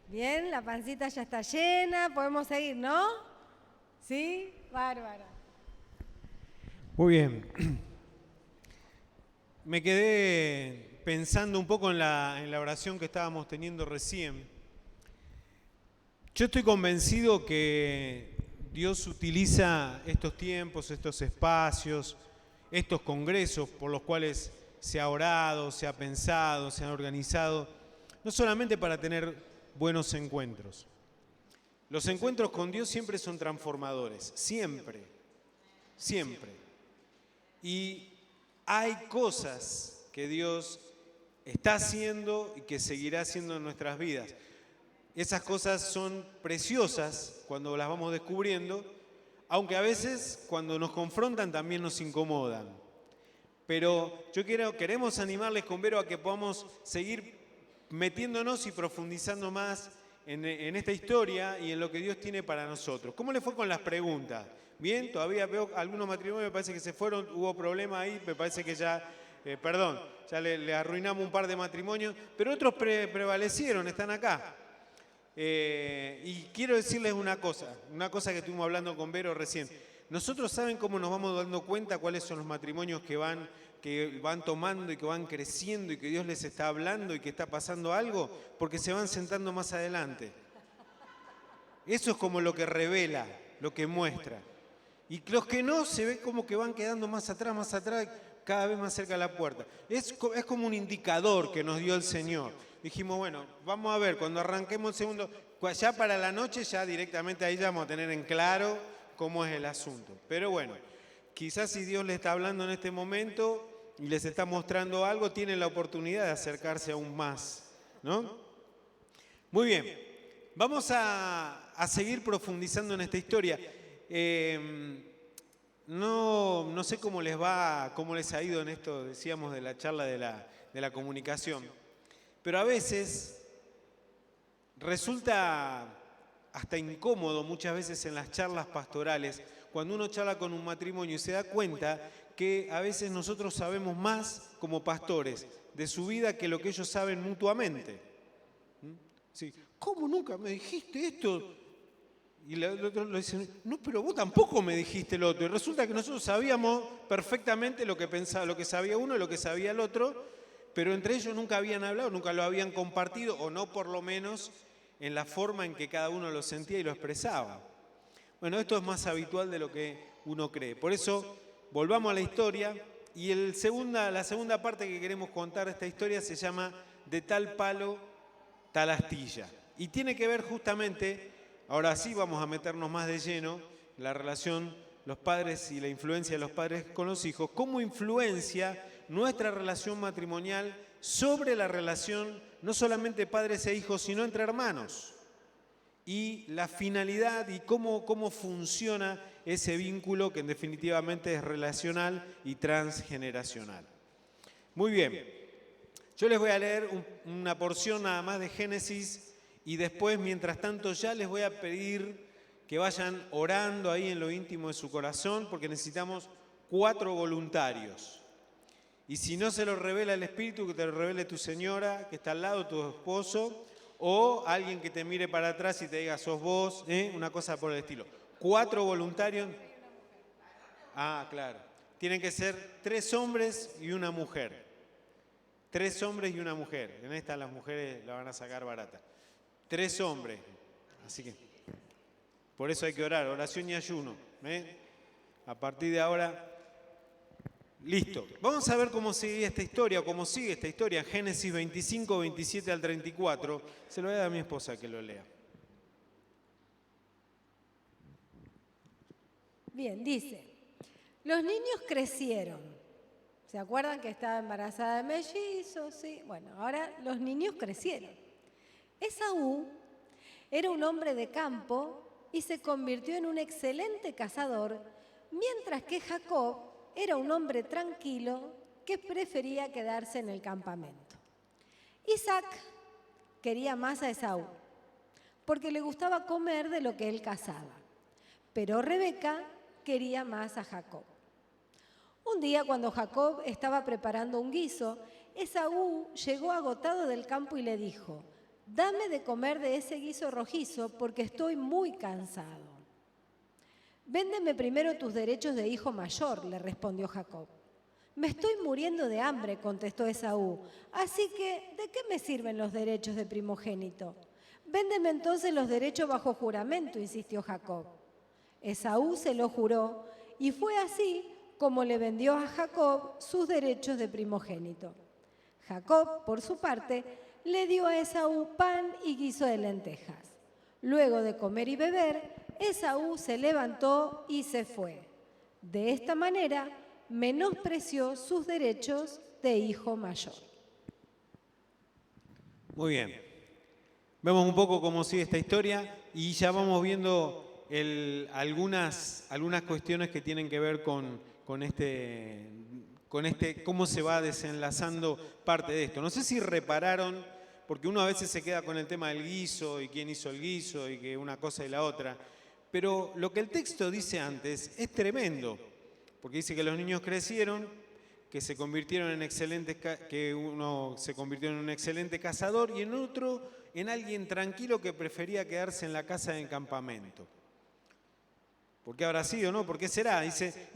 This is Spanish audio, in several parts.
Bien, la pancita ya está llena, podemos seguir, ¿no? ¿Sí? Bárbara. Muy bien. Me quedé pensando un poco en la oración que estábamos teniendo recién. Yo estoy convencido que Dios utiliza estos tiempos, estos espacios, estos congresos por los cuales se ha orado, se ha pensado, se han organizado, no solamente para tener buenos encuentros. Los encuentros con Dios siempre son transformadores, siempre, siempre. Y hay cosas que Dios está haciendo y que seguirá haciendo en nuestras vidas. Esas cosas son preciosas cuando las vamos descubriendo, aunque a veces cuando nos confrontan también nos incomodan. Pero queremos animarles con Vero a que podamos seguir metiéndonos y profundizando más en esta historia y en lo que Dios tiene para nosotros. ¿Cómo le fue con las preguntas? Bien, todavía veo algunos matrimonios, me parece que se fueron, hubo problema ahí, me parece que ya, ya le arruinamos un par de matrimonios, pero otros prevalecieron, están acá. Y quiero decirles una cosa que estuvimos hablando con Vero recién. Nosotros saben cómo nos vamos dando cuenta cuáles son los matrimonios que van tomando y que van creciendo y que Dios les está hablando y que está pasando algo, porque se van sentando más adelante. Eso es como lo que revela, lo que muestra. Y los que no, se ve como que van quedando más atrás, cada vez más cerca de la puerta. Es como un indicador que nos dio el Señor. Dijimos, bueno, vamos a ver, cuando arranquemos el segundo, ya para la noche, ya directamente ahí ya vamos a tener en claro cómo es el asunto. Pero bueno, quizás si Dios les está hablando en este momento y les está mostrando algo, tienen la oportunidad de acercarse aún más, ¿no? Muy bien, vamos a seguir profundizando en esta historia. No sé cómo les va, cómo les ha ido en esto, decíamos, de la charla de la comunicación, pero a veces resulta hasta incómodo muchas veces en las charlas pastorales, cuando uno charla con un matrimonio y se da cuenta que a veces nosotros sabemos más como pastores de su vida que lo que ellos saben mutuamente. Sí. ¿Cómo nunca me dijiste esto? Y el otro le dice, no, pero vos tampoco me dijiste lo otro. Y resulta que nosotros sabíamos perfectamente lo que pensaba, lo que sabía uno y lo que sabía el otro, pero entre ellos nunca habían hablado, nunca lo habían compartido, o no por lo menos en la forma en que cada uno lo sentía y lo expresaba. Bueno, esto es más habitual de lo que uno cree. Por eso, volvamos a la historia, y la segunda parte que queremos contar de esta historia se llama De tal palo, tal astilla. Y tiene que ver justamente, ahora sí vamos a meternos más de lleno, la relación, los padres y la influencia de los padres con los hijos, cómo influencia nuestra relación matrimonial sobre la relación no solamente padres e hijos, sino entre hermanos. Y la finalidad y cómo funciona ese vínculo que definitivamente es relacional y transgeneracional. Muy bien, yo les voy a leer una porción nada más de Génesis y después, mientras tanto, ya les voy a pedir que vayan orando ahí en lo íntimo de su corazón porque necesitamos 4 voluntarios. Y si no se lo revela el Espíritu, que te lo revele tu señora, que está al lado, tu esposo, o alguien que te mire para atrás y te diga, sos vos, una cosa por el estilo. 4 voluntarios. Ah, claro. Tienen que ser 3 hombres y una mujer. 3 hombres y una mujer. En esta las mujeres la van a sacar barata. 3 hombres. Así que, por eso hay que orar, oración y ayuno. A partir de ahora, listo. Vamos a ver cómo sigue esta historia, Génesis 25, 27 al 34. Se lo voy a dar a mi esposa que lo lea. Bien, dice, los niños crecieron. ¿Se acuerdan que estaba embarazada de mellizos? Sí. Bueno, ahora los niños crecieron. Esaú era un hombre de campo y se convirtió en un excelente cazador, mientras que Jacob era un hombre tranquilo que prefería quedarse en el campamento. Isaac quería más a Esaú, porque le gustaba comer de lo que él cazaba, pero Rebeca quería más a Jacob. Un día, cuando Jacob estaba preparando un guiso, Esaú llegó agotado del campo y le dijo, dame de comer de ese guiso rojizo porque estoy muy cansado. Véndeme primero tus derechos de hijo mayor, le respondió Jacob. Me estoy muriendo de hambre, contestó Esaú, así que ¿de qué me sirven los derechos de primogénito? Véndeme entonces los derechos bajo juramento, insistió Jacob. Esaú se lo juró y fue así como le vendió a Jacob sus derechos de primogénito. Jacob, por su parte, le dio a Esaú pan y guiso de lentejas. Luego de comer y beber, Esaú se levantó y se fue. De esta manera, menospreció sus derechos de hijo mayor. Muy bien. Vemos un poco cómo sigue esta historia y ya vamos viendo algunas cuestiones que tienen que ver con cómo se va desenlazando parte de esto. No sé si repararon, porque uno a veces se queda con el tema del guiso y quién hizo el guiso y que una cosa y la otra, pero lo que el texto dice antes es tremendo, porque dice que los niños crecieron, que se convirtieron en que uno se convirtió en un excelente cazador y en otro en alguien tranquilo que prefería quedarse en la casa del campamento. ¿Por qué habrá sido, no? ¿Por qué será? Dice,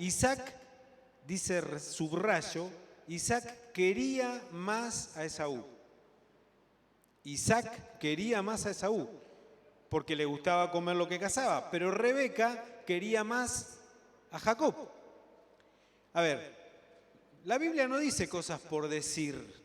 subrayo, Isaac quería más a Esaú. Isaac quería más a Esaú, porque le gustaba comer lo que cazaba, pero Rebeca quería más a Jacob. A ver, la Biblia no dice cosas por decir.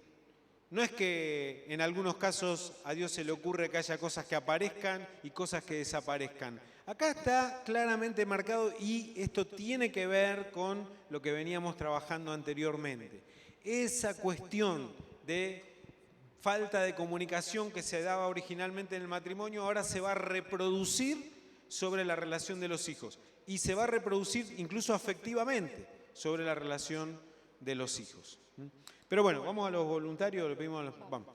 No es que en algunos casos a Dios se le ocurre que haya cosas que aparezcan y cosas que desaparezcan. Acá está claramente marcado y esto tiene que ver con lo que veníamos trabajando anteriormente. Esa cuestión de falta de comunicación que se daba originalmente en el matrimonio ahora se va a reproducir sobre la relación de los hijos y se va a reproducir incluso afectivamente sobre la relación de los hijos. Pero bueno, vamos a los voluntarios, le pedimos vamos.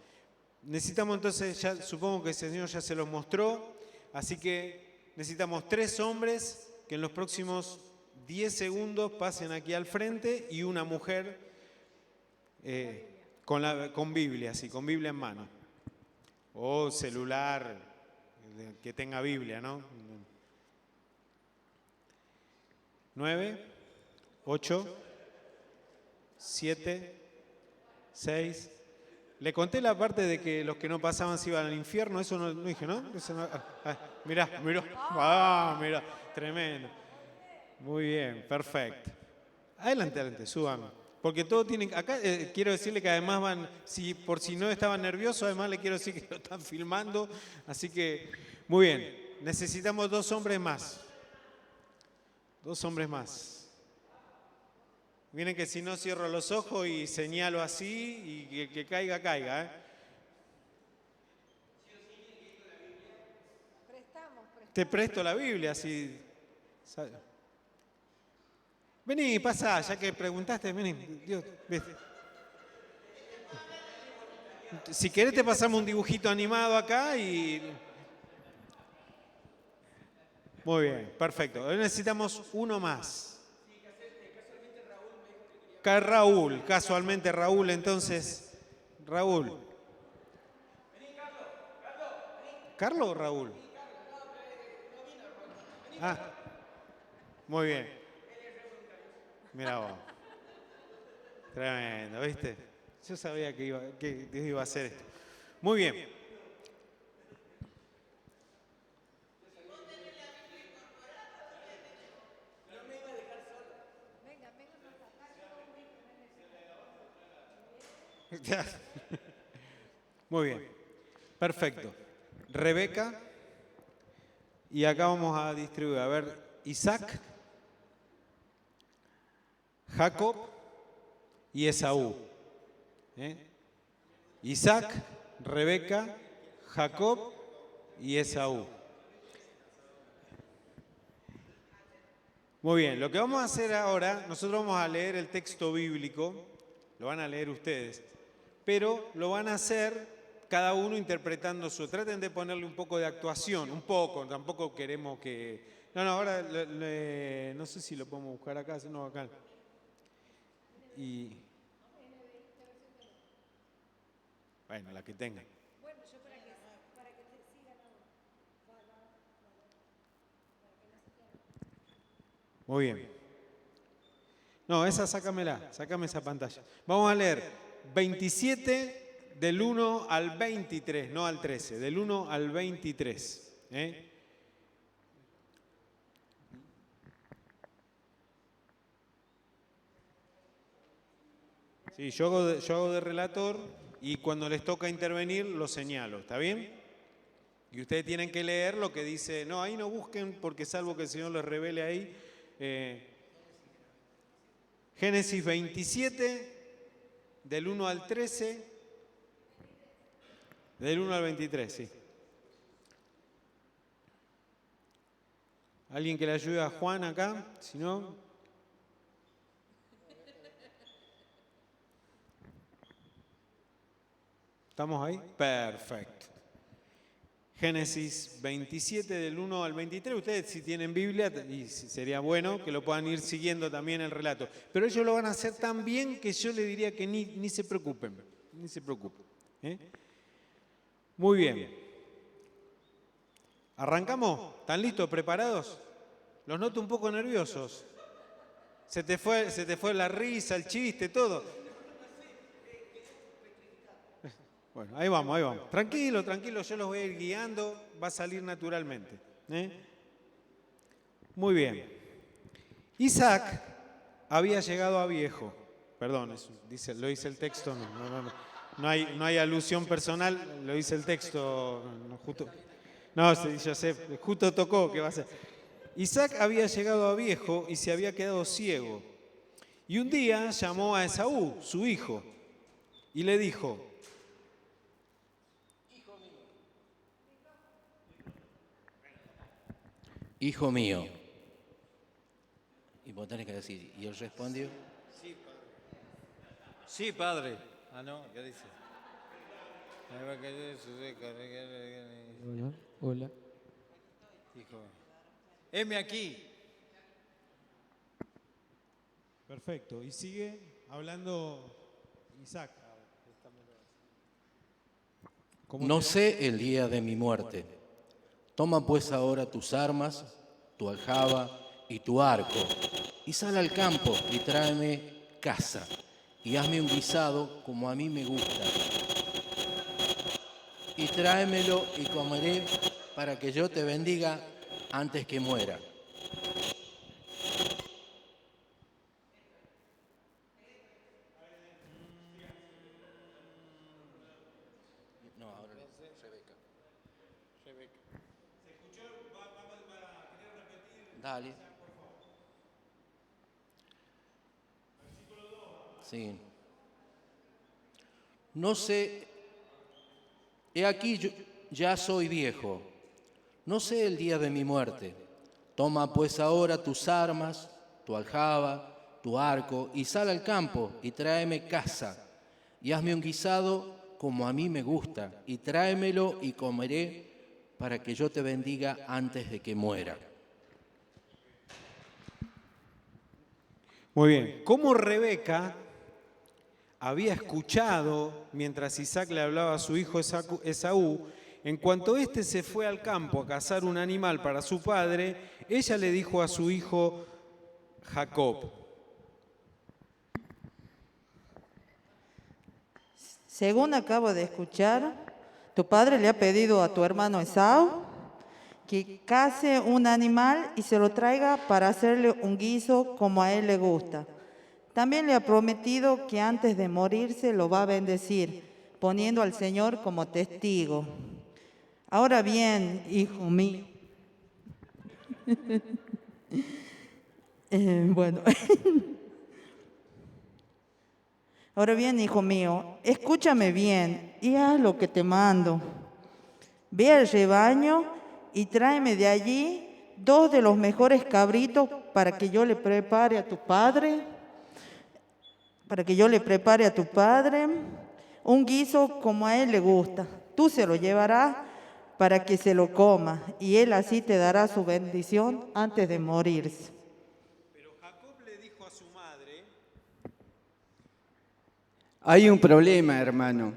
Necesitamos entonces, ya supongo que el Señor ya se los mostró, así que necesitamos 3 hombres que en los próximos 10 segundos pasen aquí al frente y una mujer con Biblia, sí, con Biblia en mano. O celular que tenga Biblia, ¿no? 9, 8, 7, 6. Le conté la parte de que los que no pasaban se iban al infierno, eso no dije, ¿no? Mirá, tremendo. Muy bien, perfecto. Adelante, suban. Porque todos tienen, acá quiero decirle que además van, por si no estaban nerviosos, además le quiero decir que lo están filmando, así que, muy bien, necesitamos 2 hombres más. 2 hombres más. Miren que si no cierro los ojos y señalo así y que caiga, caiga, ¿eh? Te presto la Biblia, así. Vení, pasá, ya que preguntaste, vení. Dios, si querés te pasamos un dibujito animado acá y... Muy bien, perfecto. Hoy necesitamos uno más. Raúl, casualmente Raúl, entonces. Raúl. ¿Carlos o Raúl? Ah, muy bien. Mira vos. Tremendo, ¿viste? Yo sabía que Dios iba a hacer esto. Muy bien. Muy bien. Perfecto. Rebeca. Y acá vamos a distribuir. A ver, Isaac, Jacob y Esaú. Isaac, Rebeca, Jacob y Esaú. Muy bien, lo que vamos a hacer ahora, nosotros vamos a leer el texto bíblico, lo van a leer ustedes, pero lo van a hacer cada uno interpretando traten de ponerle un poco de actuación, un poco, tampoco queremos que... No, ahora no sé si lo podemos buscar acá, no, acá. Y... Bueno, la que tengan. Muy bien. No, esa sácamela, sácame esa pantalla. Vamos a leer 27 del 1 al 23, no al 13, del 1 al 23. Sí, yo hago de relator y cuando les toca intervenir lo señalo, ¿está bien? Y ustedes tienen que leer lo que dice, no, ahí no busquen porque salvo que el Señor les revele ahí. Génesis 27, del 1 al 13, del 1 al 23, sí. ¿Alguien que le ayude a Juan acá? Si no... ¿Estamos ahí? Perfecto. Génesis 27 del 1 al 23. Ustedes si tienen Biblia, y sería bueno que lo puedan ir siguiendo también el relato. Pero ellos lo van a hacer tan bien que yo les diría que ni se preocupen. Ni se preocupen. Muy bien. ¿Arrancamos? ¿Están listos? ¿Preparados? Los noto un poco nerviosos. Se te fue la risa, el chiste, todo. Bueno, ahí vamos, ahí vamos. Tranquilo, tranquilo, yo los voy a ir guiando, va a salir naturalmente. Muy bien. Isaac había llegado a viejo. Perdón, eso lo dice el texto, no hay alusión personal, lo dice el texto. Yo sé, justo tocó, ¿qué va a ser? Isaac había llegado a viejo y se había quedado ciego. Y un día llamó a Esaú, su hijo, y le dijo: Hijo mío. Y vos tenés que decir, y él respondió: Sí, padre. Sí, padre. Ah, no, ¿qué dice? Hola, hola. Hijo, heme aquí. Perfecto. Y sigue hablando Isaac. No sé el día de mi muerte. Toma pues ahora tus armas, tu aljaba y tu arco, y sal al campo y tráeme caza, y hazme un guisado como a mí me gusta. Y tráemelo y comeré para que yo te bendiga antes que muera. No, ahora no, Rebeca. ¿Se escuchó? ¿Querés repetir? Dale. Versículo 2. Sí. No sé, he aquí yo ya soy viejo, no sé el día de mi muerte. Toma pues ahora tus armas, tu aljaba, tu arco, y sal al campo y tráeme caza, y hazme un guisado como a mí me gusta, y tráemelo y comeré para que yo te bendiga antes de que muera. Muy bien. ¿Cómo Rebeca había escuchado mientras Isaac le hablaba a su hijo Esaú? En cuanto éste se fue al campo a cazar un animal para su padre, ella le dijo a su hijo Jacob: Según acabo de escuchar, tu padre le ha pedido a tu hermano Esaú que case un animal y se lo traiga para hacerle un guiso como a él le gusta. También le ha prometido que antes de morirse lo va a bendecir, poniendo al Señor como testigo. Ahora bien, hijo mío. Bueno. Ahora bien, hijo mío, escúchame bien y haz lo que te mando. Ve al rebaño y tráeme de allí 2 de los mejores cabritos para que yo le prepare a tu padre. Un guiso como a él le gusta. Tú se lo llevarás para que se lo coma y él así te dará su bendición antes de morirse. Pero Jacob le dijo a su madre: Hay un problema, hermano.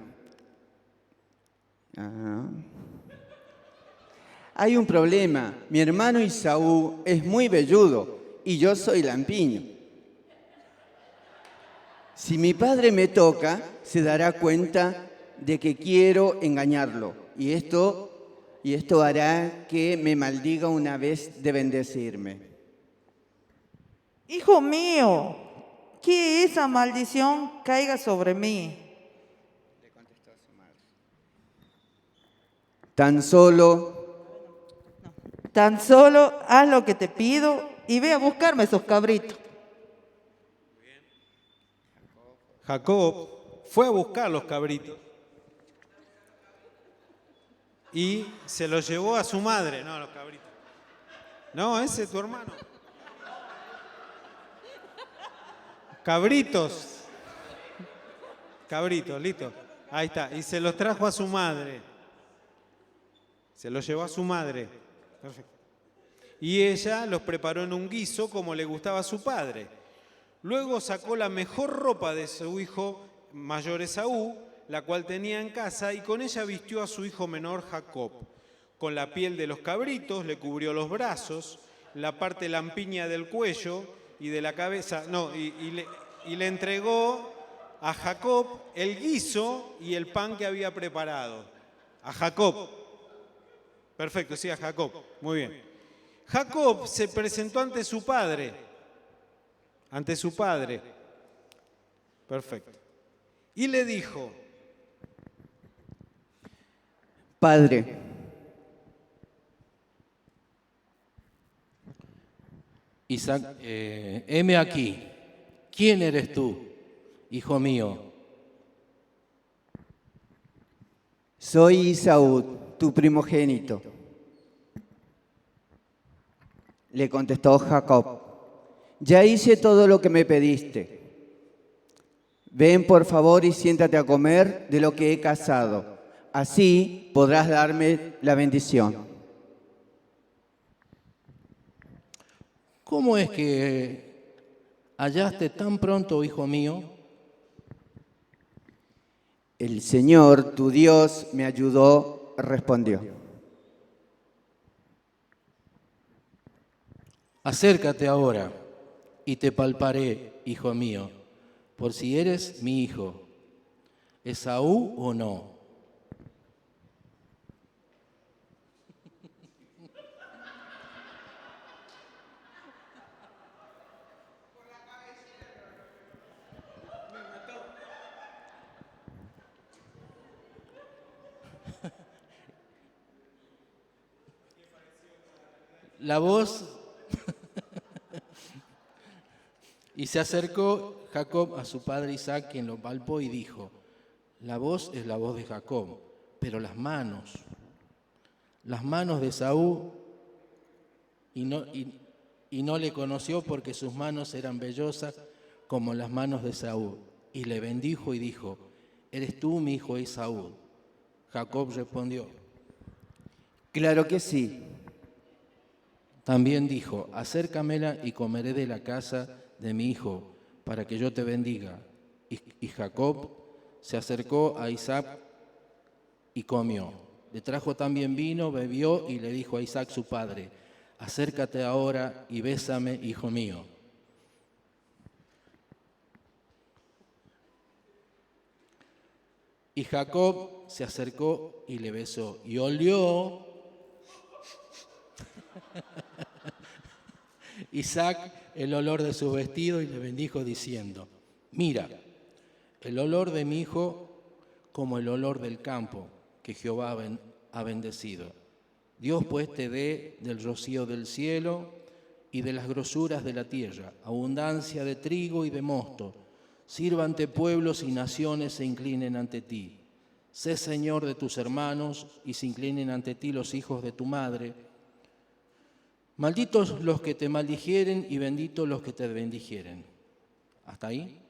Hay un problema. Mi hermano Esaú es muy velludo y yo soy lampiño. Si mi padre me toca, se dará cuenta de que quiero engañarlo, y esto hará que me maldiga una vez de bendecirme. Hijo mío, que esa maldición caiga sobre mí. Tan solo Tan solo haz lo que te pido y ve a buscarme esos cabritos. Jacob fue a buscar los cabritos y se los llevó a su madre. No, los cabritos. No, ese es tu hermano. Cabritos. Cabritos, listo. Ahí está. Y se los trajo a su madre. Se los llevó a su madre. Perfecto. Y ella los preparó en un guiso como le gustaba a su padre. Luego sacó la mejor ropa de su hijo mayor Esaú, la cual tenía en casa, y con ella vistió a su hijo menor Jacob. Con la piel de los cabritos le cubrió los brazos, la parte lampiña del cuello y de la cabeza. No, y le entregó a Jacob el guiso y el pan que había preparado. A Jacob. Perfecto, sí, a Jacob. Muy bien. Jacob se presentó ante su padre. Ante su padre. Perfecto. Y le dijo: Padre, Isaac, heme aquí. ¿Quién eres tú, hijo mío? soy Isaú, tu primogénito. Le contestó Jacob, ya hice todo lo que me pediste. Ven por favor y siéntate a comer de lo que he cazado. Así podrás darme la bendición. ¿Cómo es que hallaste tan pronto, hijo mío? El Señor, tu Dios, me ayudó, respondió. Acércate ahora y te palparé, hijo mío, por si eres mi hijo, Esaú o no. La voz, y se acercó Jacob a su padre Isaac, quien lo palpó y dijo: la voz es la voz de Jacob, pero las manos de Esaú, y no le conoció porque sus manos eran vellosas como las manos de Esaú. Y le bendijo y dijo: ¿eres tú mi hijo Esaú? Jacob respondió: Claro que sí. también dijo: acércamela y comeré de la casa de mi hijo, para que yo te bendiga. Y Jacob se acercó a Isaac y comió. Le trajo también vino, bebió y le dijo a Isaac su padre: acércate ahora y bésame, hijo mío. Y Jacob se acercó y le besó, y olió Isaac el olor de su vestido y le bendijo diciendo: mira, el olor de mi hijo como el olor del campo que Jehová ha bendecido. Dios pues te dé del rocío del cielo y de las grosuras de la tierra, abundancia de trigo y de mosto. Sírvante pueblos y naciones se inclinen ante ti. Sé Señor de tus hermanos y se inclinen ante ti los hijos de tu madre. Malditos los que te maldijeren y benditos los que te bendijeren. ¿Hasta ahí?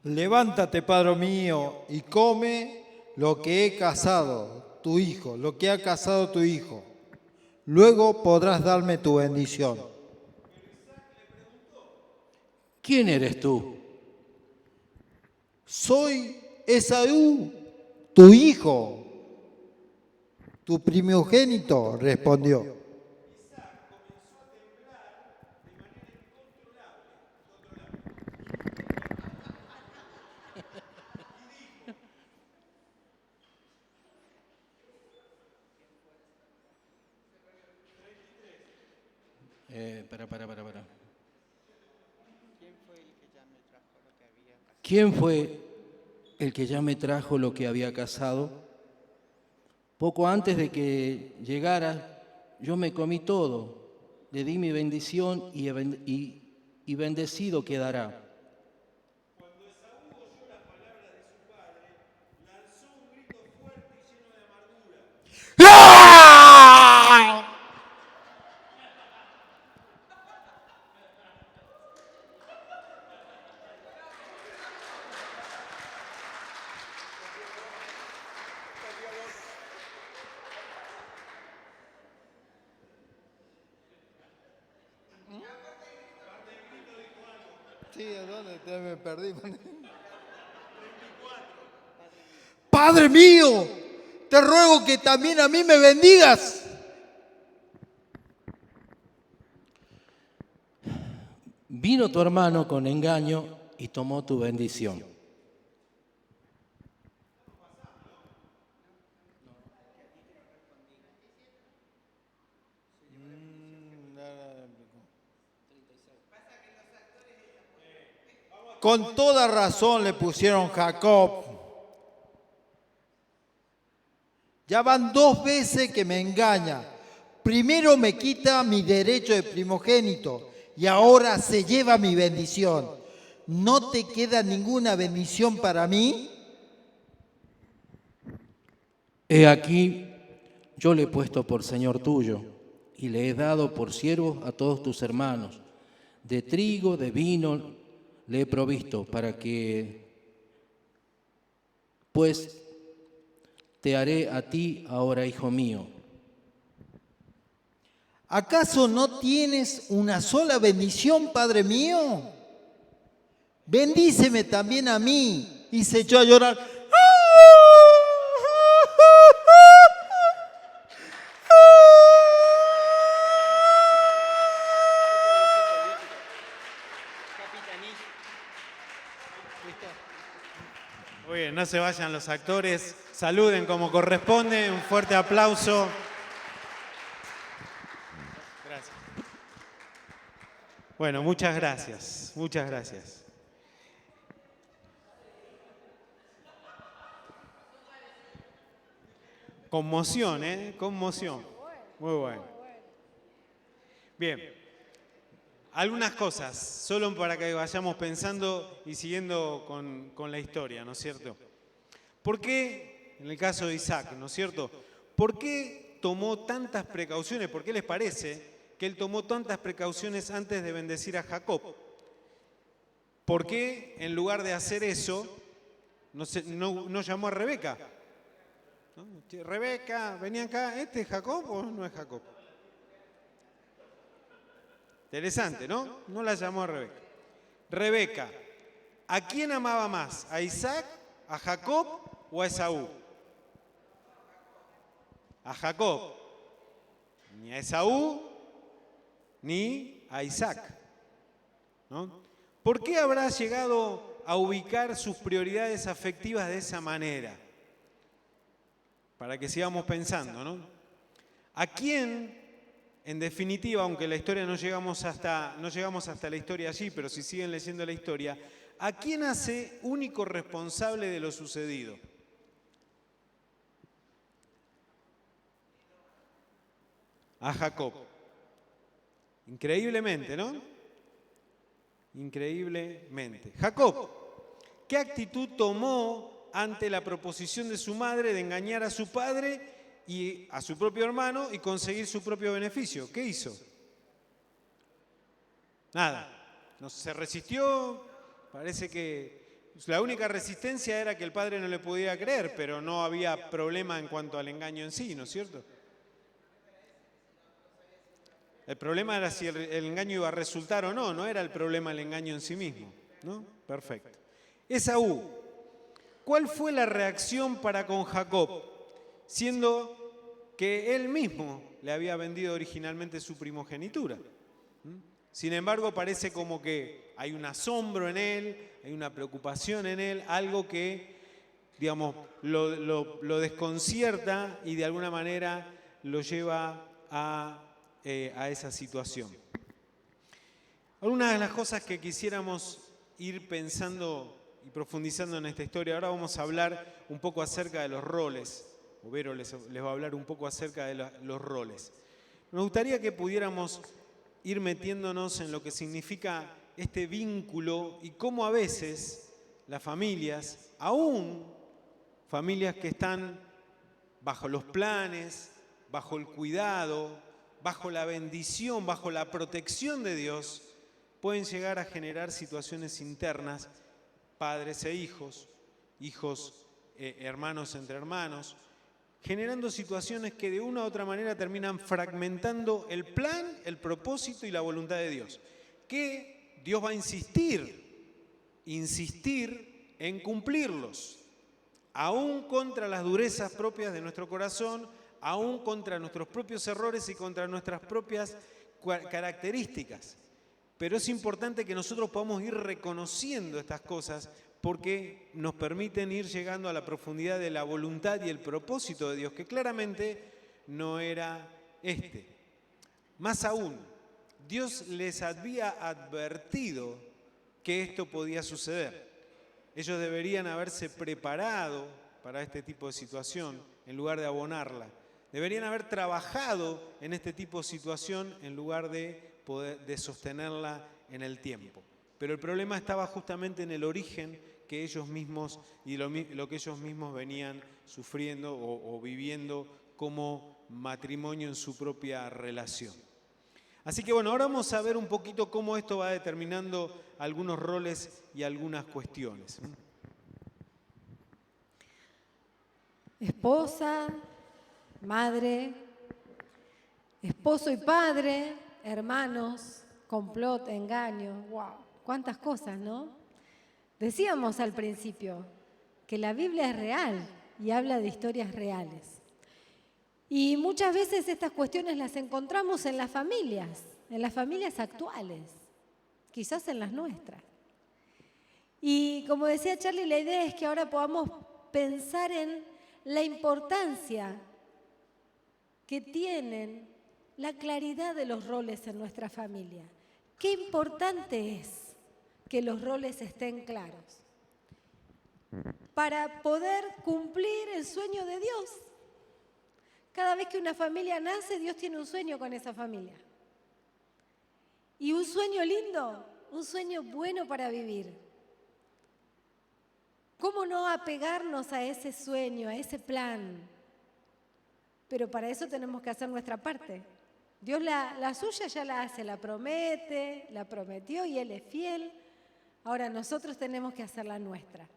Levántate, Padre mío, y come lo que he cazado, tu hijo, lo que ha cazado tu hijo. Luego podrás darme tu bendición. ¿Quién eres tú? Soy Esaú, tu hijo, tu primogénito, respondió. Para. ¿Quién fue el que ya me trajo lo que había cazado? Poco antes de que llegara, yo me comí todo, le di mi bendición y bendecido quedará. Cuando Esaú oyó las palabras de su padre, lanzó un grito fuerte y lleno de amargura. Sí, ¿dónde me perdí? Padre mío, te ruego que también a mí me bendigas. Vino tu hermano con engaño y tomó tu bendición. Con toda razón le pusieron Jacob. Ya van 2 veces que me engaña. Primero me quita mi derecho de primogénito y ahora se lleva mi bendición. ¿No te queda ninguna bendición para mí? He aquí, yo le he puesto por señor tuyo y le he dado por siervos a todos tus hermanos. De trigo, de vino, le he provisto para que, pues, te haré a ti ahora, hijo mío. ¿Acaso no tienes una sola bendición, Padre mío? Bendíceme también a mí. Y se echó a llorar. Muy bien, no se vayan los actores, saluden como corresponde, un fuerte aplauso. Gracias. Bueno, muchas gracias, muchas gracias. Conmoción, ¿eh? Conmoción. Muy bueno. Bien. Algunas cosas, solo para que vayamos pensando y siguiendo con la historia, ¿no es cierto? ¿Por qué, en el caso de Isaac, ¿no es cierto? ¿Por qué tomó tantas precauciones? ¿Por qué les parece que él tomó tantas precauciones antes de bendecir a Jacob? ¿Por qué, en lugar de hacer eso, no llamó a Rebeca? ¿No? Rebeca, venía acá, ¿este es Jacob o no es Jacob? Interesante, ¿no? No la llamó a Rebeca. Rebeca, ¿a quién amaba más? ¿A Isaac, a Jacob o a Esaú? A Jacob. Ni a Esaú ni a Isaac, ¿no? ¿Por qué habrá llegado a ubicar sus prioridades afectivas de esa manera? Para que sigamos pensando, ¿no? ¿A quién, en definitiva, aunque la historia no llegamos hasta la historia allí, pero si siguen leyendo la historia, ¿a quién hace único responsable de lo sucedido? A Jacob. Increíblemente, ¿no? Increíblemente. Jacob, ¿qué actitud tomó ante la proposición de su madre de engañar a su padre y a su propio hermano y conseguir su propio beneficio? ¿Qué hizo? Nada. No se resistió, parece que La única resistencia era que el padre no le podía creer, pero no había problema en cuanto al engaño en sí, ¿no es cierto? El problema era si el engaño iba a resultar o no, no era el problema el engaño en sí mismo, ¿no? Perfecto. Esaú, ¿cuál fue la reacción para con Jacob? Siendo que él mismo le había vendido originalmente su primogenitura. Sin embargo, parece como que hay un asombro en él, hay una preocupación en él, algo que, digamos, lo desconcierta y de alguna manera lo lleva a esa situación. Algunas de las cosas que quisiéramos ir pensando y profundizando en esta historia, ahora vamos a hablar un poco acerca de los roles. Vero les va a hablar un poco acerca de los roles. Nos gustaría que pudiéramos ir metiéndonos en lo que significa este vínculo y cómo a veces las familias, aún familias que están bajo los planes, bajo el cuidado, bajo la bendición, bajo la protección de Dios, pueden llegar a generar situaciones internas, padres e hijos, hermanos entre hermanos, generando situaciones que de una u otra manera terminan fragmentando el plan, el propósito y la voluntad de Dios. Que Dios va a insistir en cumplirlos, aún contra las durezas propias de nuestro corazón, aún contra nuestros propios errores y contra nuestras propias características. Pero es importante que nosotros podamos ir reconociendo estas cosas porque nos permiten ir llegando a la profundidad de la voluntad y el propósito de Dios, que claramente no era este. Más aún, Dios les había advertido que esto podía suceder. Ellos deberían haberse preparado para este tipo de situación en lugar de abonarla. Deberían haber trabajado en este tipo de situación en lugar de sostenerla en el tiempo. Pero el problema estaba justamente en el origen que ellos mismos y lo que ellos mismos venían sufriendo o viviendo como matrimonio en su propia relación. Así que bueno, ahora vamos a ver un poquito cómo esto va determinando algunos roles y algunas cuestiones. Esposa, madre, esposo y padre, hermanos, complot, engaño, wow, cuántas cosas, ¿no? Decíamos al principio que la Biblia es real y habla de historias reales. Y muchas veces estas cuestiones las encontramos en las familias actuales, quizás en las nuestras. Y como decía Charlie, la idea es que ahora podamos pensar en la importancia que tienen la claridad de los roles en nuestra familia. Qué importante es que los roles estén claros para poder cumplir el sueño de Dios. Cada vez que una familia nace, Dios tiene un sueño con esa familia. Y un sueño lindo, un sueño bueno para vivir. ¿Cómo no apegarnos a ese sueño, a ese plan? Pero para eso tenemos que hacer nuestra parte. Dios la suya ya la hace, la promete, la prometió y Él es fiel. Ahora nosotros tenemos que hacer la nuestra.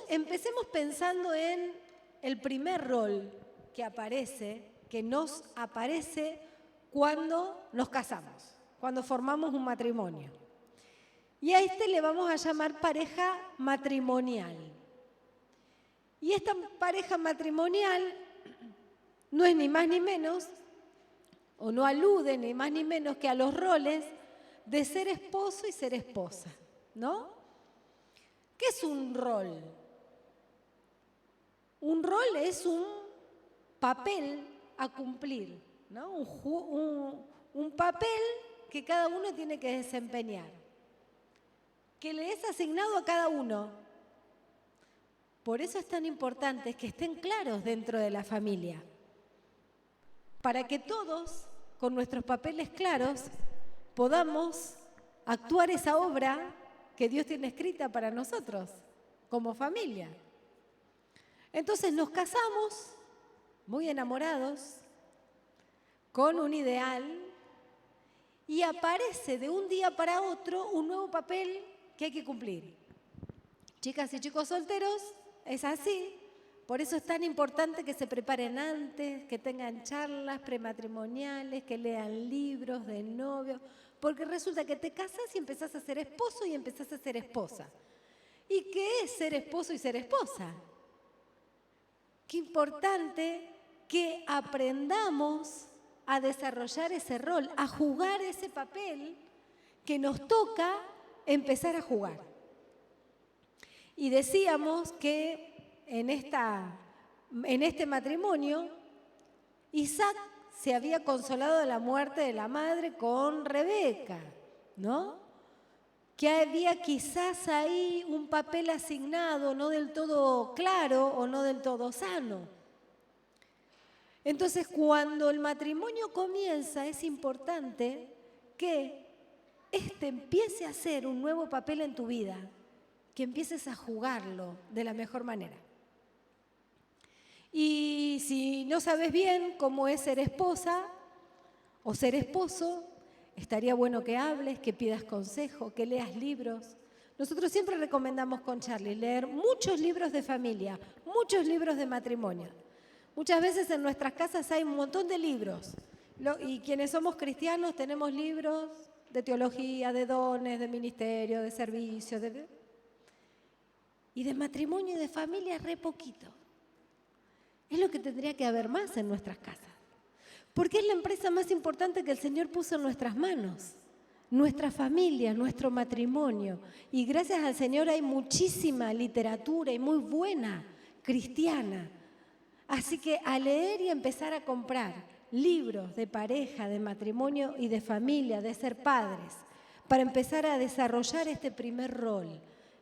Empecemos pensando en el primer rol que nos aparece cuando nos casamos, cuando formamos un matrimonio. Y a este le vamos a llamar pareja matrimonial. Y esta pareja matrimonial no es ni más ni menos, o no alude ni más ni menos que a los roles de ser esposo y ser esposa, ¿no? ¿Qué es un rol? Un rol es un papel a cumplir, ¿no? Un papel que cada uno tiene que desempeñar, que le es asignado a cada uno. Por eso es tan importante que estén claros dentro de la familia, para que todos, con nuestros papeles claros, podamos actuar esa obra que Dios tiene escrita para nosotros, como familia. Entonces nos casamos muy enamorados, con un ideal, y aparece de un día para otro un nuevo papel que hay que cumplir. Chicas y chicos solteros, es así. Por eso es tan importante que se preparen antes, que tengan charlas prematrimoniales, que lean libros de novio, porque resulta que te casas y empezás a ser esposo y empezás a ser esposa. ¿Y qué es ser esposo y ser esposa? Qué importante que aprendamos a desarrollar ese rol, a jugar ese papel que nos toca empezar a jugar. Y decíamos que en este matrimonio, Isaac se había consolado de la muerte de la madre con Rebeca, ¿no? Que había quizás ahí un papel asignado no del todo claro o no del todo sano. Entonces, cuando el matrimonio comienza, es importante que empiece a hacer un nuevo papel en tu vida, que empieces a jugarlo de la mejor manera. Y si no sabes bien cómo es ser esposa o ser esposo, estaría bueno que hables, que pidas consejo, que leas libros. Nosotros siempre recomendamos con Charlie leer muchos libros de familia, muchos libros de matrimonio. Muchas veces en nuestras casas hay un montón de libros. Y quienes somos cristianos tenemos libros de teología, de dones, de ministerio, de servicio. Y de matrimonio y de familia re poquito. Es lo que tendría que haber más en nuestras casas. Porque es la empresa más importante que el Señor puso en nuestras manos. Nuestra familia, nuestro matrimonio. Y gracias al Señor hay muchísima literatura y muy buena cristiana. Así que a leer y empezar a comprar libros de pareja, de matrimonio y de familia, de ser padres, para empezar a desarrollar este primer rol,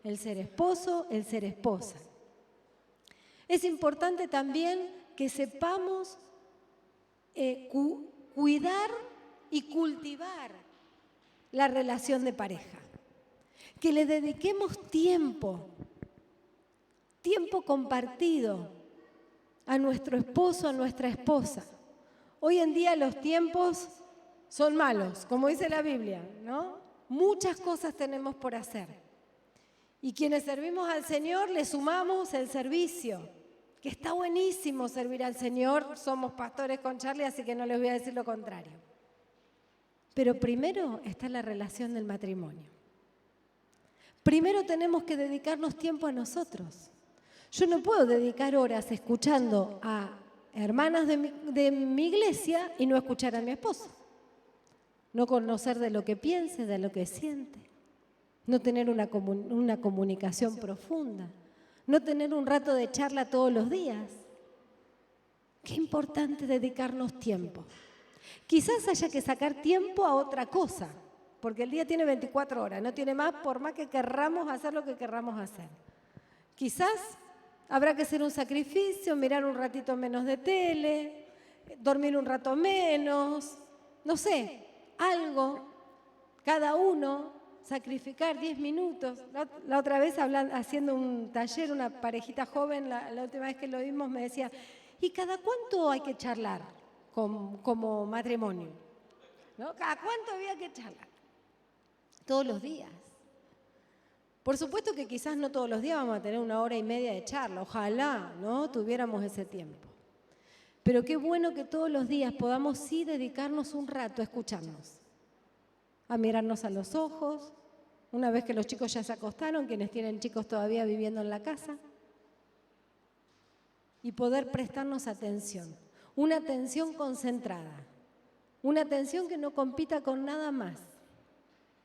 el ser esposo, el ser esposa. Es importante también que sepamos cuidar y cultivar la relación de pareja, que le dediquemos tiempo compartido a nuestro esposo, a nuestra esposa. Hoy en día los tiempos son malos, como dice la Biblia, ¿no? Muchas cosas tenemos por hacer. Y quienes servimos al Señor le sumamos el servicio, que está buenísimo servir al Señor. Somos pastores con Charlie, así que no les voy a decir lo contrario. Pero primero está la relación del matrimonio. Primero tenemos que dedicarnos tiempo a nosotros. Yo no puedo dedicar horas escuchando a hermanas de mi iglesia y no escuchar a mi esposo. No conocer de lo que piense, de lo que siente. No tener una comunicación profunda. No tener un rato de charla todos los días. Qué importante dedicarnos tiempo. Quizás haya que sacar tiempo a otra cosa, porque el día tiene 24 horas, no tiene más, por más que querramos hacer lo que querramos hacer. Quizás habrá que hacer un sacrificio, mirar un ratito menos de tele, dormir un rato menos, no sé, algo, cada uno, sacrificar 10 minutos. La otra vez haciendo un taller, una parejita joven, la última vez que lo vimos me decía, ¿y cada cuánto hay que charlar como matrimonio? ¿No? ¿Cada cuánto había que charlar? Todos los días. Por supuesto que quizás no todos los días vamos a tener 1 hora y media de charla, ojalá, ¿no? Tuviéramos ese tiempo. Pero qué bueno que todos los días podamos sí dedicarnos un rato a escucharnos, a mirarnos a los ojos, una vez que los chicos ya se acostaron, quienes tienen chicos todavía viviendo en la casa, y poder prestarnos atención, una atención concentrada, una atención que no compita con nada más,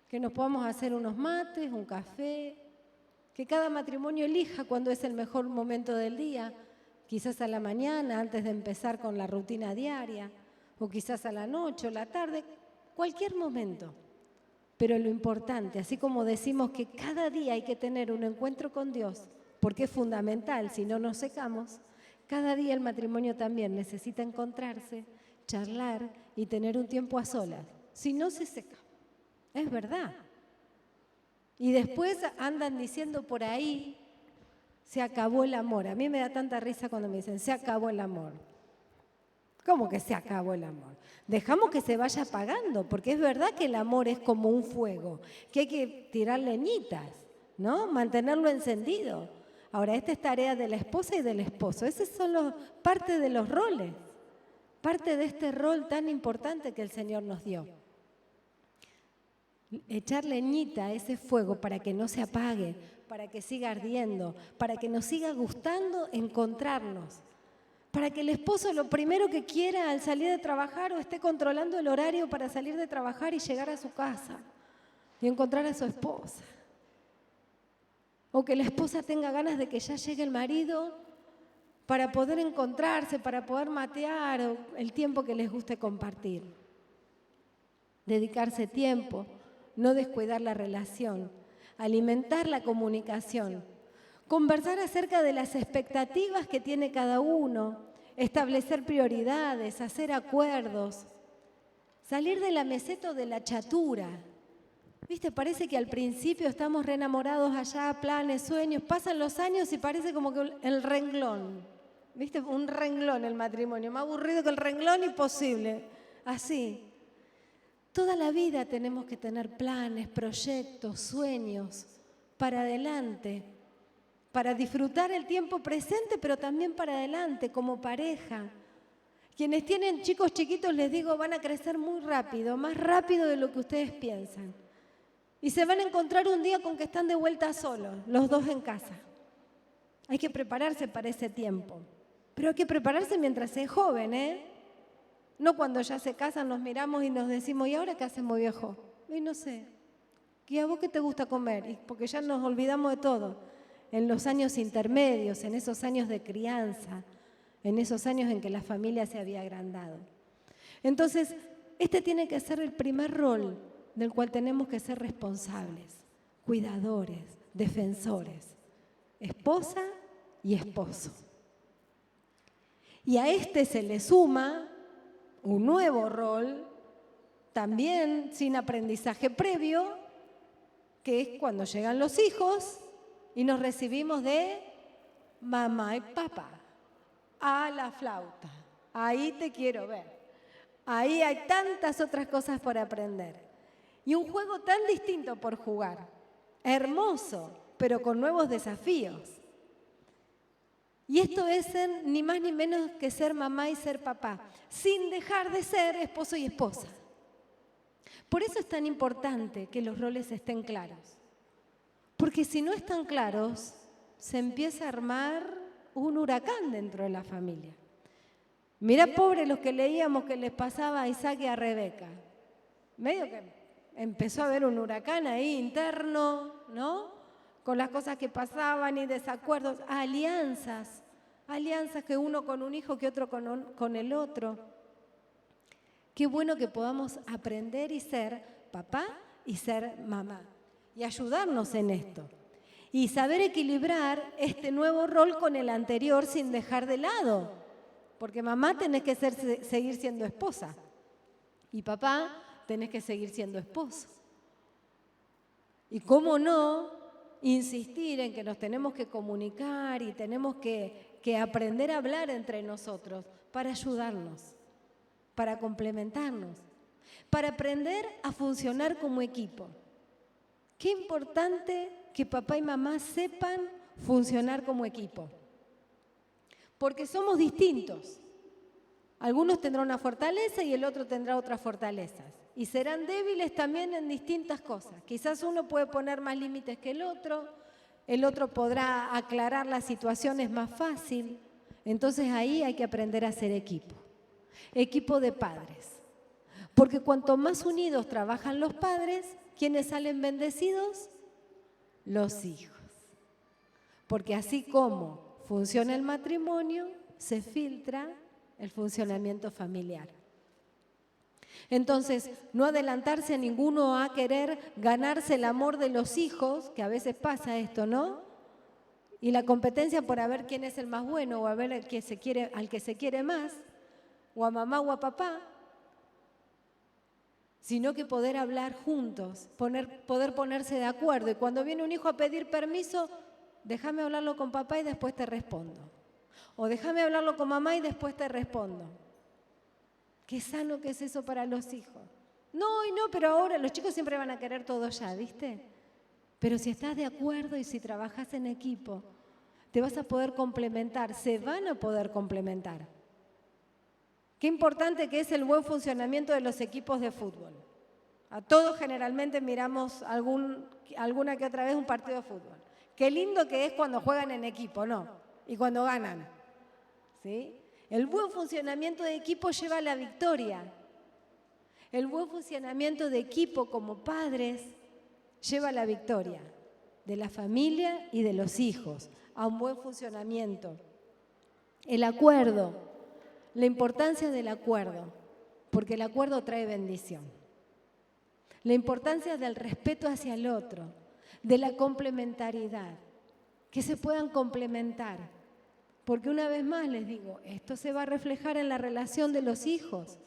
que nos podamos hacer unos mates, un café, que cada matrimonio elija cuándo es el mejor momento del día, quizás a la mañana antes de empezar con la rutina diaria, o quizás a la noche o la tarde, cualquier momento. Pero lo importante, así como decimos que cada día hay que tener un encuentro con Dios, porque es fundamental, si no nos secamos, cada día el matrimonio también necesita encontrarse, charlar y tener un tiempo a solas. Si no, se seca. Es verdad. Y después andan diciendo por ahí, se acabó el amor. A mí me da tanta risa cuando me dicen, se acabó el amor. ¿Cómo que se acabó el amor? Dejamos que se vaya apagando, porque es verdad que el amor es como un fuego, que hay que tirar leñitas, ¿no? Mantenerlo encendido. Ahora, esta es tarea de la esposa y del esposo. Esos son parte de los roles, parte de este rol tan importante que el Señor nos dio. Echar leñita a ese fuego para que no se apague, para que siga ardiendo, para que nos siga gustando encontrarnos. Para que el esposo lo primero que quiera al salir de trabajar o esté controlando el horario para salir de trabajar y llegar a su casa y encontrar a su esposa. O que la esposa tenga ganas de que ya llegue el marido para poder encontrarse, para poder matear o el tiempo que les guste compartir. Dedicarse tiempo, no descuidar la relación, alimentar la comunicación. Conversar acerca de las expectativas que tiene cada uno, establecer prioridades, hacer acuerdos, salir de la meseta o de la chatura. ¿Viste? Parece que al principio estamos re enamorados allá, planes, sueños, pasan los años y parece como que el renglón. ¿Viste? Un renglón el matrimonio, más aburrido que el renglón imposible. Así. Toda la vida tenemos que tener planes, proyectos, sueños para adelante. Para disfrutar el tiempo presente, pero también para adelante, como pareja. Quienes tienen chicos chiquitos, les digo, van a crecer muy rápido, más rápido de lo que ustedes piensan. Y se van a encontrar un día con que están de vuelta solos, los dos en casa. Hay que prepararse para ese tiempo. Pero hay que prepararse mientras es joven, ¿eh? No cuando ya se casan, nos miramos y nos decimos, ¿y ahora qué hacemos, viejo? Y no sé. ¿Y a vos qué te gusta comer? Y porque ya nos olvidamos de todo. En los años intermedios, en esos años de crianza, en esos años en que la familia se había agrandado. Entonces, este tiene que ser el primer rol del cual tenemos que ser responsables, cuidadores, defensores, esposa y esposo. Y a este se le suma un nuevo rol, también sin aprendizaje previo, que es cuando llegan los hijos y nos recibimos de mamá y papá, a la flauta. Ahí te quiero ver. Ahí hay tantas otras cosas por aprender. Y un juego tan distinto por jugar. Hermoso, pero con nuevos desafíos. Y esto es ser ni más ni menos que ser mamá y ser papá, sin dejar de ser esposo y esposa. Por eso es tan importante que los roles estén claros. Porque si no están claros, se empieza a armar un huracán dentro de la familia. Mira, pobre los que leíamos que les pasaba a Isaac y a Rebeca. Medio que empezó a haber un huracán ahí interno, ¿no? Con las cosas que pasaban y desacuerdos, alianzas que uno con un hijo, que otro con el otro. Qué bueno que podamos aprender y ser papá y ser mamá y ayudarnos en esto. Y saber equilibrar este nuevo rol con el anterior sin dejar de lado. Porque mamá tenés que seguir siendo esposa y papá tenés que seguir siendo esposo. Y cómo no insistir en que nos tenemos que comunicar y tenemos que aprender a hablar entre nosotros para ayudarnos, para complementarnos, para aprender a funcionar como equipo. Qué importante que papá y mamá sepan funcionar como equipo. Porque somos distintos. Algunos tendrán una fortaleza y el otro tendrá otras fortalezas. Y serán débiles también en distintas cosas. Quizás uno puede poner más límites que el otro podrá aclarar las situaciones más fácil. Entonces ahí hay que aprender a ser equipo. Equipo de padres. Porque cuanto más unidos trabajan los padres, ¿quiénes salen bendecidos? Los hijos. Porque así como funciona el matrimonio, se filtra el funcionamiento familiar. Entonces, no adelantarse a ninguno a querer ganarse el amor de los hijos, que a veces pasa esto, ¿no? Y la competencia por a ver quién es el más bueno o a ver al que se quiere más, o a mamá o a papá, sino que poder hablar juntos, poder ponerse de acuerdo. Y cuando viene un hijo a pedir permiso, déjame hablarlo con papá y después te respondo. O déjame hablarlo con mamá y después te respondo. Qué sano que es eso para los hijos. No, y no, pero ahora los chicos siempre van a querer todo ya, ¿viste? Pero si estás de acuerdo y si trabajas en equipo, te vas a poder complementar, se van a poder complementar. Qué importante que es el buen funcionamiento de los equipos de fútbol. A todos generalmente miramos alguna que otra vez un partido de fútbol. Qué lindo que es cuando juegan en equipo, ¿no? Y cuando ganan, ¿sí? El buen funcionamiento de equipo lleva a la victoria. El buen funcionamiento de equipo como padres lleva a la victoria de la familia y de los hijos, a un buen funcionamiento. El acuerdo, la importancia del acuerdo, porque el acuerdo trae bendición. La importancia del respeto hacia el otro, de la complementariedad, que se puedan complementar. Porque una vez más les digo, esto se va a reflejar en la relación de los hijos,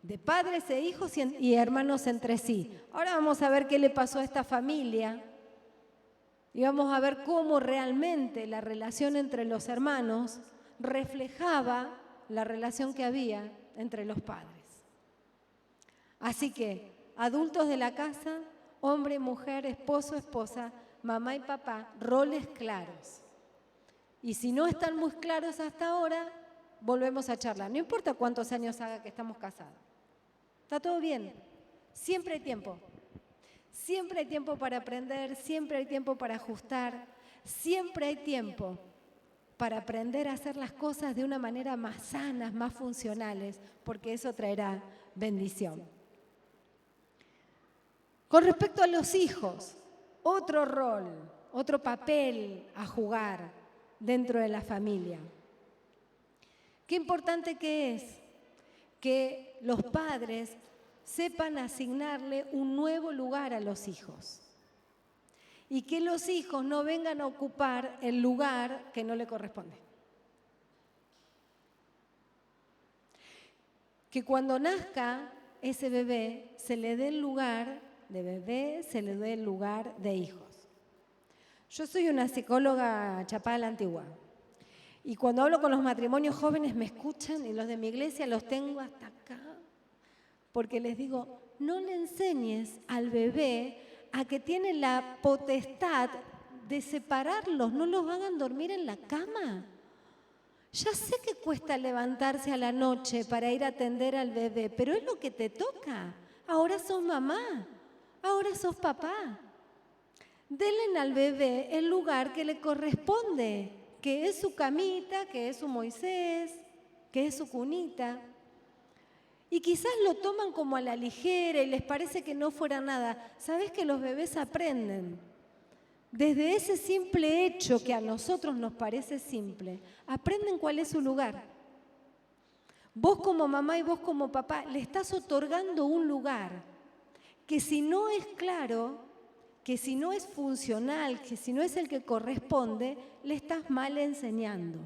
de padres e hijos y hermanos entre sí. Ahora vamos a ver qué le pasó a esta familia y vamos a ver cómo realmente la relación entre los hermanos reflejaba la relación que había entre los padres. Así que, adultos de la casa, hombre, mujer, esposo, esposa, mamá y papá, roles claros. Y si no están muy claros hasta ahora, volvemos a charlar. No importa cuántos años haga que estamos casados. Está todo bien. Siempre hay tiempo. Siempre hay tiempo para aprender, siempre hay tiempo para ajustar, siempre hay tiempo para aprender a hacer las cosas de una manera más sanas, más funcionales, porque eso traerá bendición. Con respecto a los hijos, otro rol, otro papel a jugar dentro de la familia. Qué importante que es que los padres sepan asignarle un nuevo lugar a los hijos y que los hijos no vengan a ocupar el lugar que no le corresponde. Que cuando nazca ese bebé se le dé el lugar de bebé, se le dé el lugar de hijos. Yo soy una psicóloga chapada a la antigua y cuando hablo con los matrimonios jóvenes me escuchan y los de mi iglesia los tengo hasta acá porque les digo, no le enseñes al bebé a que tiene la potestad de separarlos, no los hagan dormir en la cama. Ya sé que cuesta levantarse a la noche para ir a atender al bebé, pero es lo que te toca. Ahora sos mamá, ahora sos papá. Denle al bebé el lugar que le corresponde, que es su camita, que es su Moisés, que es su cunita. Y quizás lo toman como a la ligera y les parece que no fuera nada. ¿Sabés que los bebés aprenden? Desde ese simple hecho que a nosotros nos parece simple, aprenden cuál es su lugar. Vos como mamá y vos como papá le estás otorgando un lugar que si no es claro, que si no es funcional, que si no es el que corresponde, le estás mal enseñando.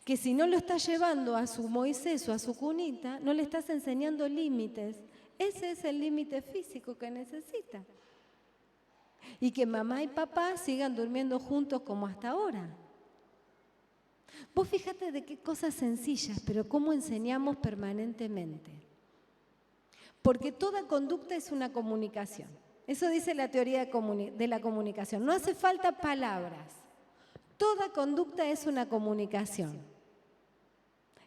Que si no lo estás llevando a su Moisés o a su cunita, no le estás enseñando límites. Ese es el límite físico que necesita. Y que mamá y papá sigan durmiendo juntos como hasta ahora. Vos fíjate de qué cosas sencillas, pero cómo enseñamos permanentemente. Porque toda conducta es una comunicación. Eso dice la teoría de la comunicación. No hace falta palabras. Toda conducta es una comunicación.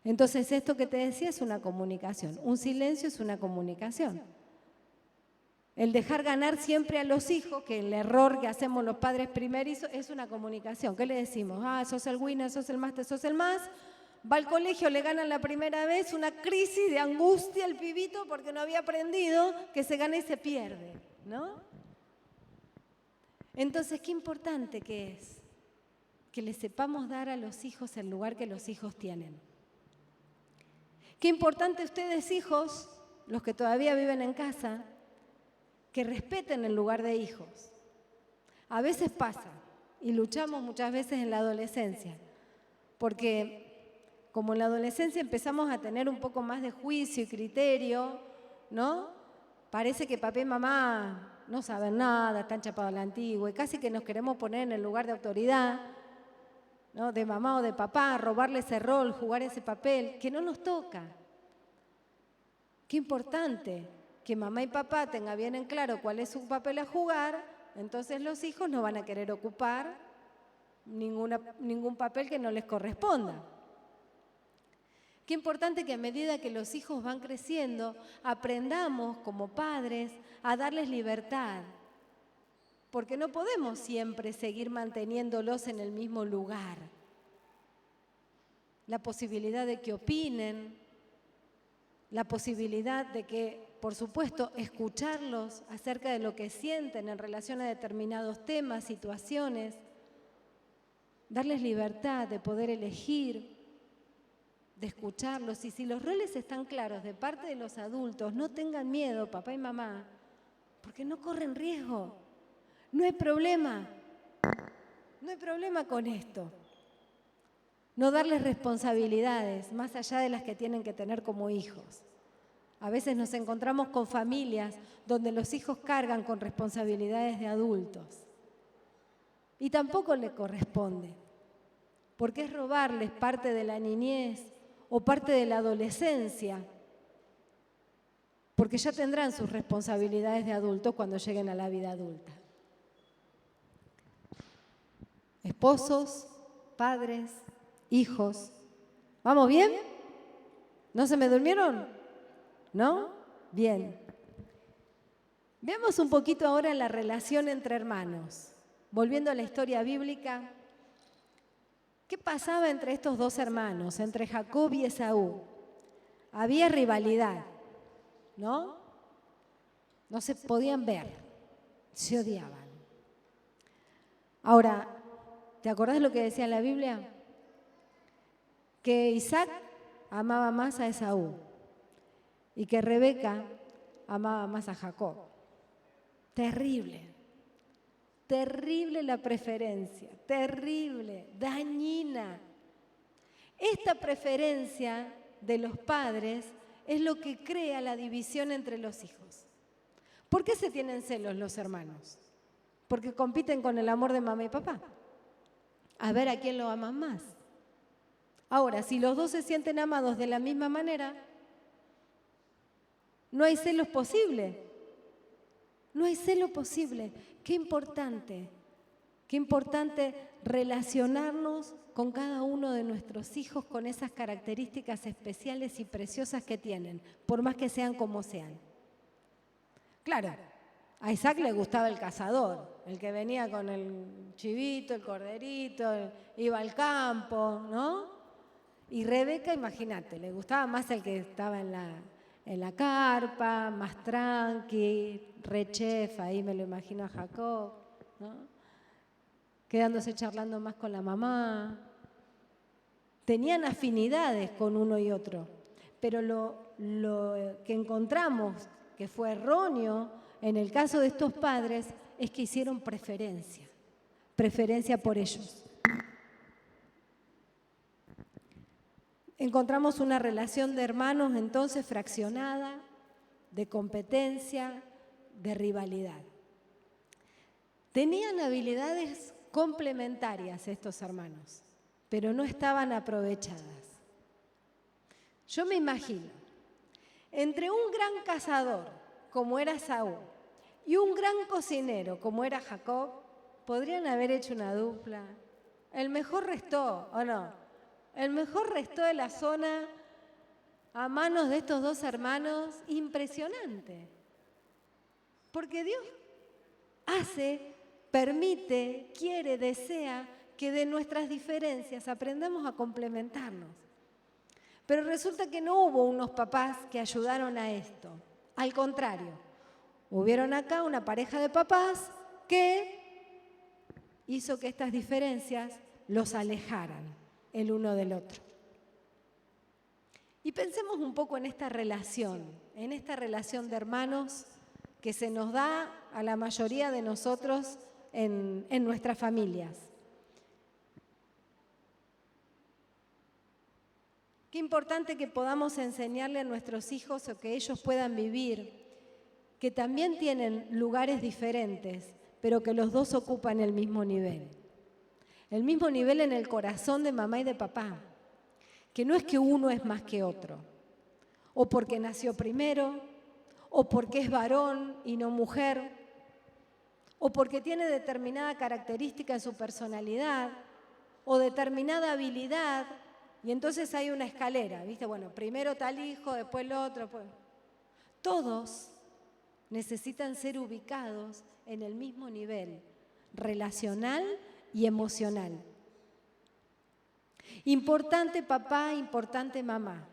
Entonces, esto que te decía es una comunicación. Un silencio es una comunicación. El dejar ganar siempre a los hijos, que el error que hacemos los padres primerizos, es una comunicación. ¿Qué le decimos? Sos el winner, sos el máster, sos el más. Va al colegio, le ganan la primera vez, una crisis de angustia al pibito porque no había aprendido que se gana y se pierde, ¿no? Entonces, qué importante que es que le sepamos dar a los hijos el lugar que los hijos tienen. Qué importante ustedes, hijos, los que todavía viven en casa, que respeten el lugar de hijos. A veces pasa, y luchamos muchas veces en la adolescencia, porque como en la adolescencia empezamos a tener un poco más de juicio y criterio, ¿no? Parece que papá y mamá no saben nada, están chapados a la antigua, y casi que nos queremos poner en el lugar de autoridad, ¿no? De mamá o de papá, robarle ese rol, jugar ese papel, que no nos toca. Qué importante que mamá y papá tengan bien en claro cuál es su papel a jugar, entonces los hijos no van a querer ocupar ningún papel que no les corresponda. Qué importante que a medida que los hijos van creciendo, aprendamos como padres a darles libertad, porque no podemos siempre seguir manteniéndolos en el mismo lugar. La posibilidad de que opinen, la posibilidad de que, por supuesto, escucharlos acerca de lo que sienten en relación a determinados temas, situaciones, darles libertad de poder elegir, de escucharlos. Y si los roles están claros de parte de los adultos, no tengan miedo, papá y mamá, porque no corren riesgo. No hay problema. No hay problema con esto. No darles responsabilidades más allá de las que tienen que tener como hijos. A veces nos encontramos con familias donde los hijos cargan con responsabilidades de adultos. Y tampoco le corresponde, porque es robarles parte de la niñez o parte de la adolescencia, porque ya tendrán sus responsabilidades de adultos cuando lleguen a la vida adulta. Esposos, padres, hijos. ¿Vamos bien? ¿No se me durmieron? ¿No? Bien. Veamos un poquito ahora la relación entre hermanos. Volviendo a la historia bíblica, ¿qué pasaba entre estos dos hermanos, entre Jacob y Esaú? Había rivalidad, ¿no? No se podían ver, se odiaban. Ahora, ¿te acordás lo que decía en la Biblia? Que Isaac amaba más a Esaú y que Rebeca amaba más a Jacob. Terrible, terrible la preferencia, terrible, dañina. Esta preferencia de los padres es lo que crea la división entre los hijos. ¿Por qué se tienen celos los hermanos? Porque compiten con el amor de mamá y papá. A ver a quién lo aman más. Ahora, si los dos se sienten amados de la misma manera, no hay celos posible. No hay celo posible. Qué importante relacionarnos con cada uno de nuestros hijos con esas características especiales y preciosas que tienen, por más que sean como sean. Claro, a Isaac le gustaba el cazador, el que venía con el chivito, el corderito, iba al campo, ¿no? Y Rebeca, imagínate, le gustaba más el que estaba en la carpa, más tranqui, re chef, ahí me lo imagino a Jacob, ¿no? Quedándose charlando más con la mamá. Tenían afinidades con uno y otro, pero lo que encontramos que fue erróneo en el caso de estos padres es que hicieron preferencia por ellos. Encontramos una relación de hermanos entonces fraccionada, de competencia, de rivalidad. Tenían habilidades complementarias estos hermanos, pero no estaban aprovechadas. Yo me imagino, entre un gran cazador como era Saúl y un gran cocinero como era Jacob, podrían haber hecho una dupla. El mejor restó, ¿o no? El mejor restó de la zona a manos de estos dos hermanos, impresionante. Porque Dios hace, permite, quiere, desea que de nuestras diferencias aprendamos a complementarnos. Pero resulta que no hubo unos papás que ayudaron a esto. Al contrario, hubieron acá una pareja de papás que hizo que estas diferencias los alejaran el uno del otro. Y pensemos un poco en esta relación de hermanos que se nos da a la mayoría de nosotros en nuestras familias. Qué importante que podamos enseñarle a nuestros hijos o que ellos puedan vivir, que también tienen lugares diferentes, pero que los dos ocupan el mismo nivel. El mismo nivel en el corazón de mamá y de papá, que no es que uno es más que otro, o porque nació primero, o porque es varón y no mujer, o porque tiene determinada característica en su personalidad, o determinada habilidad, y entonces hay una escalera, ¿viste? Bueno, primero tal hijo, después el otro. Todos necesitan ser ubicados en el mismo nivel relacional y emocional. Importante papá, importante mamá.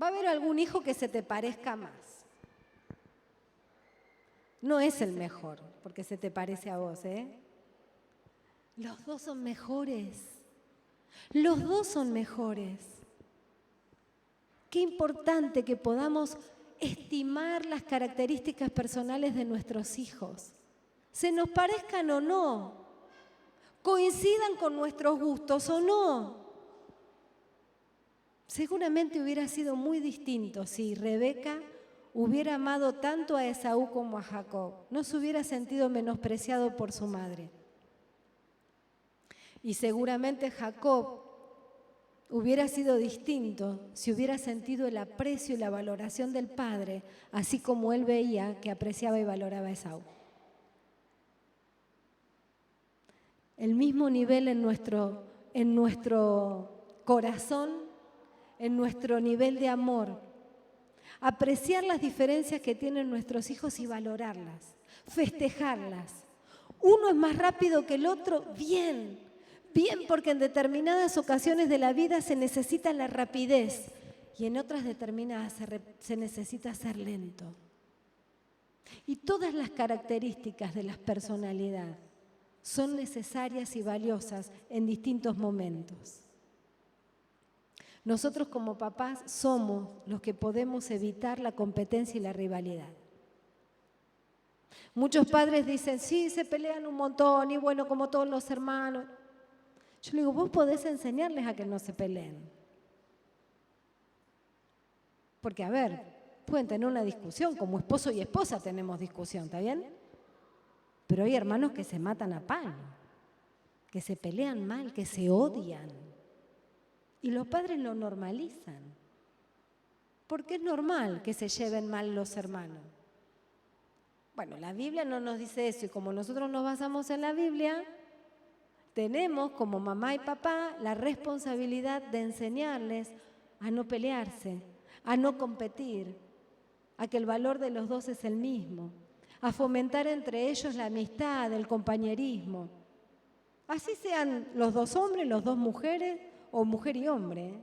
Va a haber algún hijo que se te parezca más. No es el mejor, porque se te parece a vos, ¿eh? Los dos son mejores. Los dos son mejores. Qué importante que podamos estimar las características personales de nuestros hijos. Se nos parezcan o no, coincidan con nuestros gustos o no. Seguramente hubiera sido muy distinto si Rebeca hubiera amado tanto a Esaú como a Jacob. No se hubiera sentido menospreciado por su madre. Y seguramente Jacob hubiera sido distinto si hubiera sentido el aprecio y la valoración del padre, así como él veía que apreciaba y valoraba a Esaú. El mismo nivel en nuestro corazón, en nuestro nivel de amor. Apreciar las diferencias que tienen nuestros hijos y valorarlas, festejarlas. Uno es más rápido que el otro, bien, porque en determinadas ocasiones de la vida se necesita la rapidez y en otras determinadas se necesita ser lento. Y todas las características de la personalidad son necesarias y valiosas en distintos momentos. Nosotros como papás somos los que podemos evitar la competencia y la rivalidad. Muchos padres dicen, sí, se pelean un montón y bueno, como todos los hermanos. Yo le digo, vos podés enseñarles a que no se peleen. Porque, a ver, pueden tener una discusión, como esposo y esposa tenemos discusión, ¿está bien? Pero hay hermanos que se matan a palo, que se pelean mal, que se odian. Y los padres lo normalizan. Porque es normal que se lleven mal los hermanos. Bueno, la Biblia no nos dice eso y como nosotros nos basamos en la Biblia, tenemos como mamá y papá la responsabilidad de enseñarles a no pelearse, a no competir, a que el valor de los dos es el mismo, a fomentar entre ellos la amistad, el compañerismo. Así sean los dos hombres, los dos mujeres o mujer y hombre.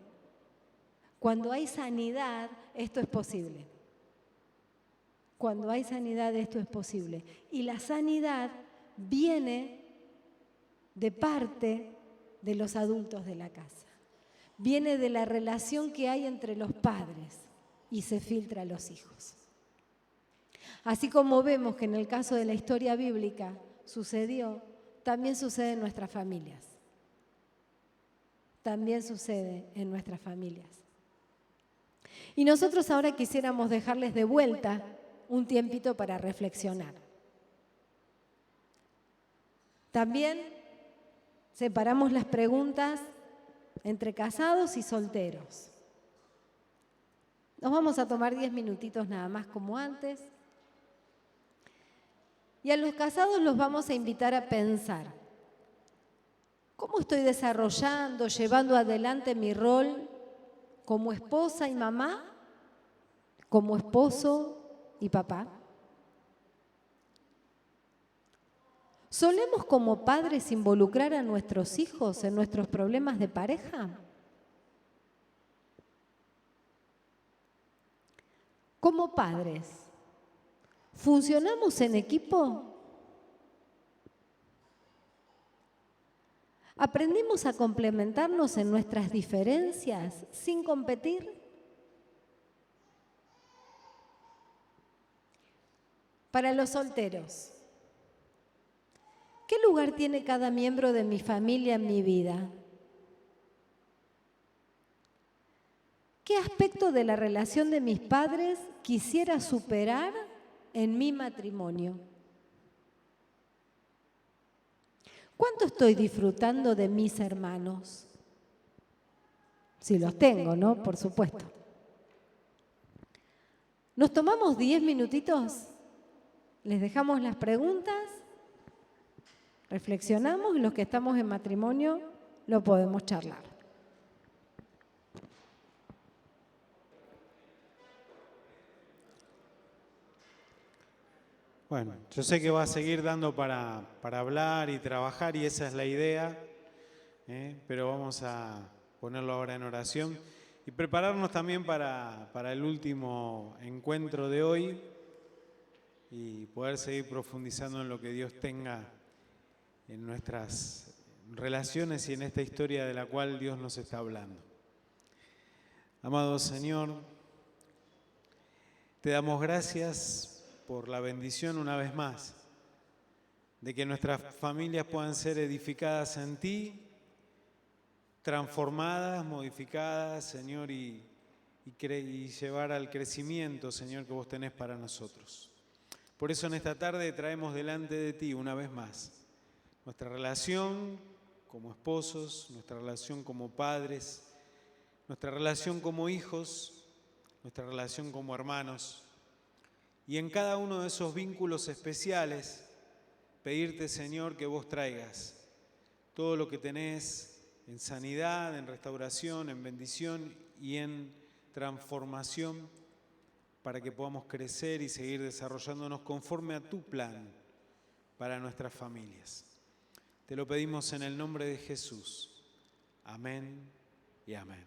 Cuando hay sanidad, esto es posible. Cuando hay sanidad, esto es posible. Y la sanidad viene de parte de los adultos de la casa. Viene de la relación que hay entre los padres y se filtra a los hijos. Así como vemos que en el caso de la historia bíblica sucedió, también sucede en nuestras familias. También sucede en nuestras familias. Y nosotros ahora quisiéramos dejarles de vuelta un tiempito para reflexionar. También separamos las preguntas entre casados y solteros. Nos vamos a tomar 10 minutitos nada más como antes. Y a los casados los vamos a invitar a pensar. ¿Cómo estoy desarrollando, llevando adelante mi rol como esposa y mamá? ¿Como esposo y papá? ¿Solemos como padres involucrar a nuestros hijos en nuestros problemas de pareja? Como padres, ¿funcionamos en equipo? ¿Aprendimos a complementarnos en nuestras diferencias sin competir? Para los solteros, ¿qué lugar tiene cada miembro de mi familia en mi vida? ¿Qué aspecto de la relación de mis padres quisiera superar en mi matrimonio? ¿Cuánto estoy disfrutando de mis hermanos? Si los tengo, ¿no? Por supuesto. Nos tomamos 10 minutitos, les dejamos las preguntas, reflexionamos y los que estamos en matrimonio lo podemos charlar. Bueno, yo sé que va a seguir dando para hablar y trabajar y esa es la idea, pero vamos a ponerlo ahora en oración y prepararnos también para el último encuentro de hoy y poder seguir profundizando en lo que Dios tenga en nuestras relaciones y en esta historia de la cual Dios nos está hablando. Amado Señor, te damos gracias por la bendición una vez más de que nuestras familias puedan ser edificadas en ti, transformadas, modificadas, Señor, y llevar al crecimiento, Señor, que vos tenés para nosotros. Por eso en esta tarde traemos delante de ti una vez más nuestra relación como esposos, nuestra relación como padres, nuestra relación como hijos, nuestra relación como hermanos. Y en cada uno de esos vínculos especiales, pedirte, Señor, que vos traigas todo lo que tenés en sanidad, en restauración, en bendición y en transformación para que podamos crecer y seguir desarrollándonos conforme a tu plan para nuestras familias. Te lo pedimos en el nombre de Jesús. Amén y amén.